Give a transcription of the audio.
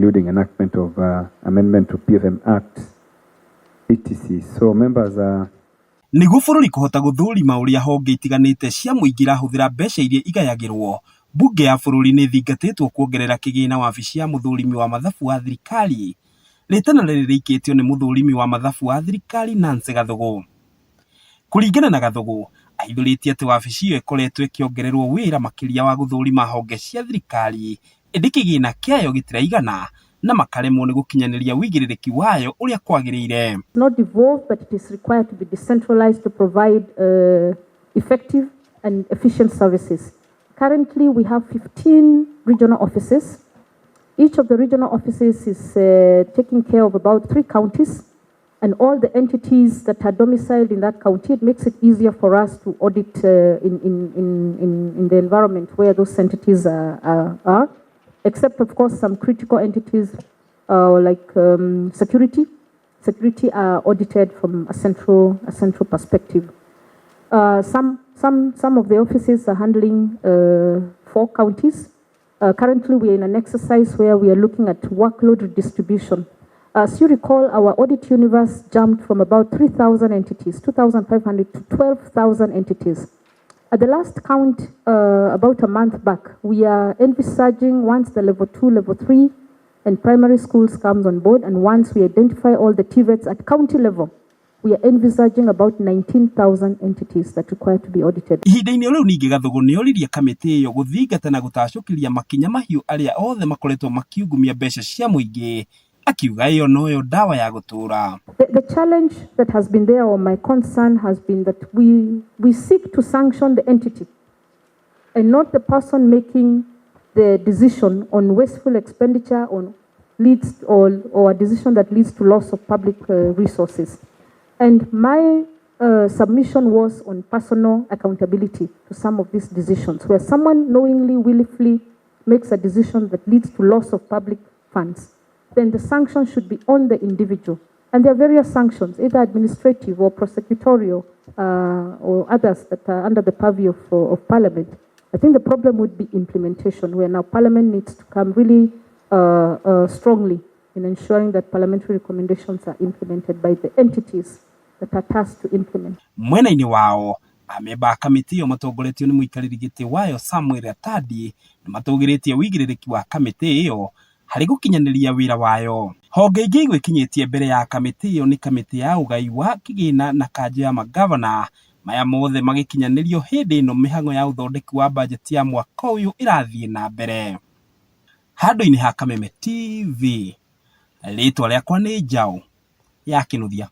including enactment of amendment to PFM Act, etc. So members are niguo bururi kuhota guthurima uria honge itiganite cia muingi irahuthira mbeca iria igayagirwo. Bunge ya bururi ni thingatitwo kuongerera kigina wabici ya muthurimi wa mathabu wa thirikari. Ritana riri rikitio ni muthurimi wa mathabu wa thirikari Nancy GATHUGU. Kuringana na GATHUGU, aithuritie ati wabici iyo ikoretwo ikiongererwo wira makiria wa guthurima honge cia thirikari, indi kigina kiayo gitiraigana na makaremwo ni gukinyaniria wigiririkia wayo uria kwagiriire. Not devolved, but it is required to be decentralized to provide effective and efficient services. Currently, we have 15 regional offices. Each of the regional offices is taking care of about 3 counties, and all the entities that are domiciled in that county. It makes it easier for us to audit in the environment where those entities are. Except, of course, some critical entities like security. Security are audited from a central perspective. Some of the offices are handling 4 counties. Currently, we are in an exercise where we are looking at workload redistribution. As you recall, our audit universe jumped from about 3,000 entities, 2,500 to 12,000 entities. At the last count, about a month back, we are envisaging once the level 2, level 3 and primary schools comes on board, and once we identify all the TVETs at county level, we are envisaging about 19,000 entities that require to be audited. Ihinda-ini riu ningi GATHUGU nioririe kamiti iyo guthingata na gutacukiria makinya mahiu aria othe makoretwo makiungumia mbeca cia muingi, akiuga iyo noyo dawa ya gutura. The challenge that has been there, or my concern has been that we seek to sanction the entity and not the person making the decision on wasteful expenditure or a decision that leads to loss of public resources. And my submission was on personal accountability to some of these decisions, where someone knowingly, willfully makes a decision that leads to loss of public funds. Then the sanction should be on the individual. And there are various sanctions, either administrative or prosecutorial or others that are under the purview of Parliament. I think the problem would be implementation, where now Parliament needs to come really strongly in ensuring that parliamentary recommendations are implemented by the entities that are tasked to implement. Mwena-ini wao, amemba kamiti iyo matongoretio ni muikariri giti wayo Samuel Atandi ni matugiritie wigiririkia wa kamiti iyo hari gukinyaniria wira wayo. Honge ingi igwikinyitie mbere ya kamiti iyo ni kamiti ya ugai wa kigina na kanjo ya magavana, maya mothe magikinyanirio hindi ino mihango ya uthondeki wa bajeti ya mwaka uyu irathie na mbere. Handu-ini ha Kameme TV, ritwa riakwa ni Njau Yakinuthia.